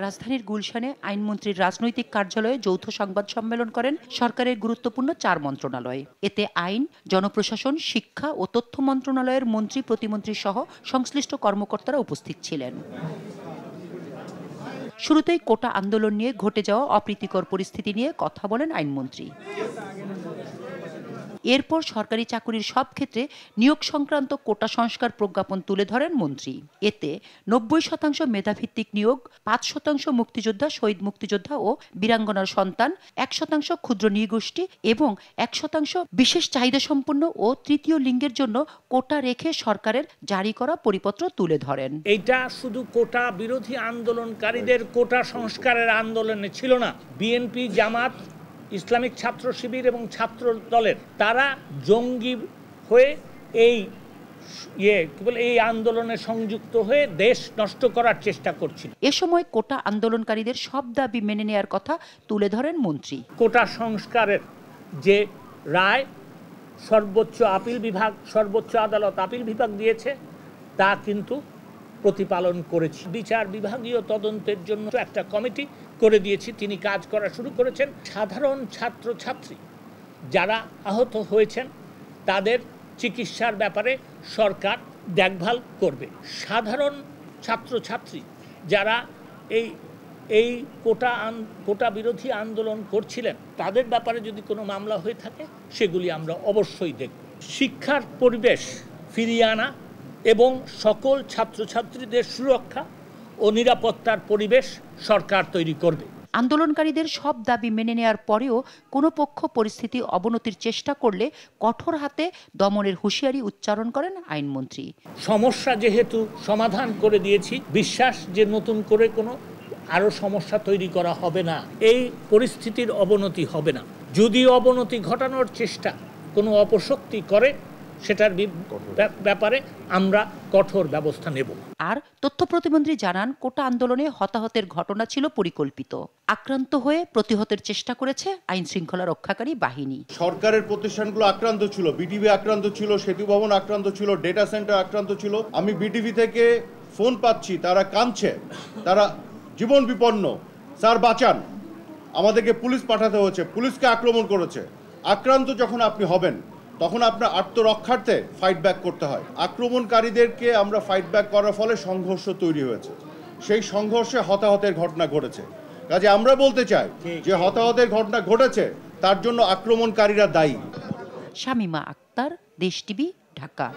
রাজধানীর গুলশানে আইনমন্ত্রীর রাজনৈতিক কার্যালয়ে যৌথ সংবাদ সম্মেলন করেন সরকারের গুরুত্বপূর্ণ 4 মন্ত্রণালয়। এতে আইন, জনপ্রশাসন, শিক্ষা ও তথ্য মন্ত্রণালয়ের মন্ত্রী, প্রতিমন্ত্রী সহ সংশ্লিষ্ট কর্মকর্তারা উপস্থিত ছিলেন। শুরুতেই কোটা আন্দোলন নিয়ে ঘটে যাওয়া অপ্রীতিকর পরিস্থিতি নিয়ে কথা বলেন আইনমন্ত্রী। এরপর সরকারি চাকুরির সব ক্ষেত্রে নিয়োগ সংক্রান্ত কোটা সংস্কার প্রজ্ঞাপন তুলে ধরেন মন্ত্রী। এতে 90% মেধাভিত্তিক নিয়োগ, 5% মুক্তিযোদ্ধা, শহীদ মুক্তিযোদ্ধা ও বীরাঙ্গনার সন্তান, 1% ক্ষুদ্র নৃগোষ্ঠী এবং 1% বিশেষ চাহিদা সম্পন্ন ও তৃতীয় লিঙ্গের জন্য কোটা রেখে সরকারের জারি করা পরিপত্র তুলে ধরেন। এটা শুধু কোটা বিরোধী আন্দোলনকারীদের কোটা সংস্কারের আন্দোলনে ছিল না। বিএনপি, জামাত, ইসলামিক ছাত্র শিবির এবং ছাত্র দলের তারা জঙ্গি হয়ে এই আন্দোলনে সংযুক্ত হয়ে দেশ নষ্ট করার চেষ্টা করছিল। এ সময় কোটা আন্দোলনকারীদের সব দাবি মেনে নেয়ার কথা তুলে ধরেন মন্ত্রী। কোটা সংস্কারের যে রায় সর্বোচ্চ আদালত আপিল বিভাগ দিয়েছে তা কিন্তু প্রতিপালন করেছি। বিচার বিভাগীয় তদন্তের জন্য একটা কমিটি করে দিয়েছি, তিনি কাজ করা শুরু করেছেন। সাধারণ ছাত্রছাত্রী যারা আহত হয়েছেন তাদের চিকিৎসার ব্যাপারে সরকার দেখভাল করবে। সাধারণ ছাত্রছাত্রী যারা এই কোটা বিরোধী আন্দোলন করছিলেন তাদের ব্যাপারে যদি কোনো মামলা হয়ে থাকে সেগুলি আমরা অবশ্যই দেখব। শিক্ষার পরিবেশ ফিরিয়ে আনা এবং সকল ছাত্রছাত্রীদের সুরক্ষা ও নিরাপত্তার পরিবেশ সরকার তৈরি করবে। আন্দোলনকারীদের সব দাবি মেনে নেয়ার পরেও কোনো পক্ষ পরিস্থিতি অবনতির চেষ্টা করলে কঠোর হাতে দমনের হুঁশিয়ারি উচ্চারণ করেন আইনমন্ত্রী। সমস্যা যেহেতু সমাধান করে দিয়েছি, বিশ্বাস যে নতুন করে কোনো আরও সমস্যা তৈরি করা হবে না, এই পরিস্থিতির অবনতি হবে না। যদি অবনতি ঘটানোর চেষ্টা কোনো অপশক্তি করে সেটার ব্যাপারে আমরা কঠোর ব্যবস্থা নেব। আর তথ্য প্রতিমন্ত্রী জানান, কোটা আন্দোলনে হতাহতের ঘটনা ছিল পরিকল্পিত। আক্রান্ত হয়ে প্রতিহতের চেষ্টা করেছে আইন শৃঙ্খলা রক্ষাকারী বাহিনী। সরকারের প্রতিষ্ঠানগুলো আক্রান্ত ছিল, বিটিভি আক্রান্ত ছিল, সেতু ভবন আক্রান্ত ছিল, ডেটা সেন্টার আক্রান্ত ছিল। আমি বিটিভি থেকে ফোন পাচ্ছি, তারা কাঁদছে, তারা জীবন বিপন্ন, স্যার বাঁচান, আমাদেরকে পুলিশ পাঠাতে হয়েছে, পুলিশকে আক্রমণ করেছে। আক্রান্ত যখন আপনি হবেন তখন আপনার আত্মরক্ষার্থে ফাইট ব্যাক করতে হয়। আক্রমণকারীদেরকে আমরা ফাইট ব্যাক করার ফলে সংঘর্ষ তৈরি হয়েছে, সেই সংঘর্ষে হতাহতের ঘটনা ঘটেছে। কাজে আমরা বলতে চাই যে হতাহতের ঘটনা ঘটেছে তার জন্য আক্রমণকারীরা দায়ী। শামীমা আক্তার, দেশ টিভি, ঢাকা।